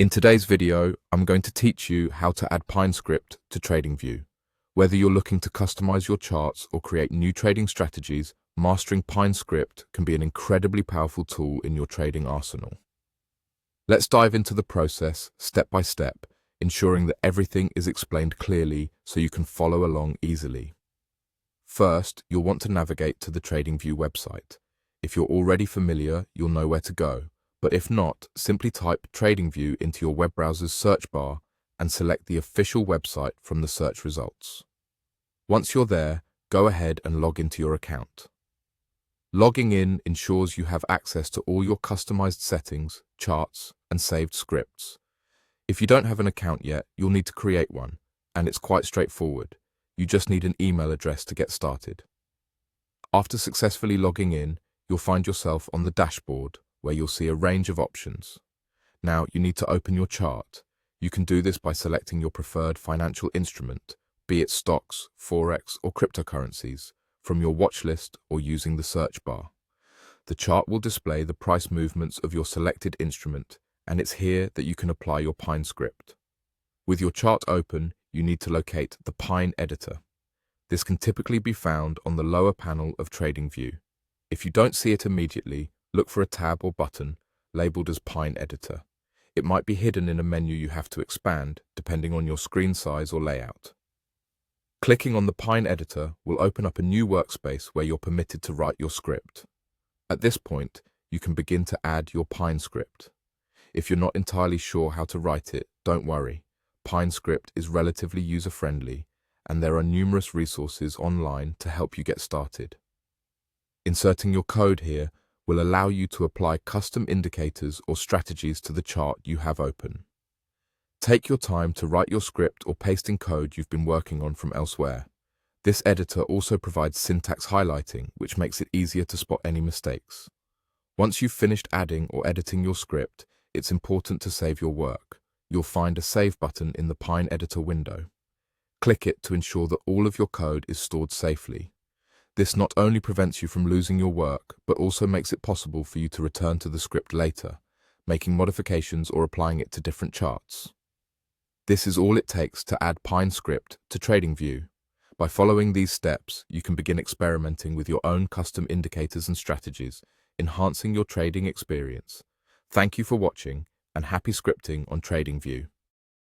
In today's video, I'm going to teach you how to add PineScript to TradingView. Whether you're looking to customize your charts or create new trading strategies, mastering PineScript can be an incredibly powerful tool in your trading arsenal. Let's dive into the process step by step, ensuring that everything is explained clearly so you can follow along easily. First, you'll want to navigate to the TradingView website. If you're already familiar, you'll know where to go. But if not, simply type TradingView into your web browser's search bar and select the official website from the search results. Once you're there, go ahead and log into your account. Logging in ensures you have access to all your customized settings, charts, and saved scripts. If you don't have an account yet, you'll need to create one, and it's quite straightforward. You just need an email address to get started. After successfully logging in, you'll find yourself on the dashboard, where you'll see a range of options. Now, you need to open your chart. You can do this by selecting your preferred financial instrument, be it stocks, forex, or cryptocurrencies, from your watch list or using the search bar. The chart will display the price movements of your selected instrument, and it's here that you can apply your PineScript. With your chart open, you need to locate the Pine editor. This can typically be found on the lower panel of TradingView. If you don't see it immediately, look for a tab or button labeled as Pine Editor. It might be hidden in a menu you have to expand, depending on your screen size or layout. Clicking on the Pine Editor will open up a new workspace where you're permitted to write your script. At this point, you can begin to add your PineScript. If you're not entirely sure how to write it, don't worry. PineScript is relatively user-friendly, and there are numerous resources online to help you get started. Inserting your code here will allow you to apply custom indicators or strategies to the chart you have open. Take your time to write your script or paste in code you've been working on from elsewhere. This editor also provides syntax highlighting, which makes it easier to spot any mistakes. Once you've finished adding or editing your script, it's important to save your work. You'll find a Save button in the Pine Editor window. Click it to ensure that all of your code is stored safely. This not only prevents you from losing your work, but also makes it possible for you to return to the script later, making modifications or applying it to different charts. This is all it takes to add PineScript to TradingView. By following these steps, you can begin experimenting with your own custom indicators and strategies, enhancing your trading experience. Thank you for watching, and happy scripting on TradingView.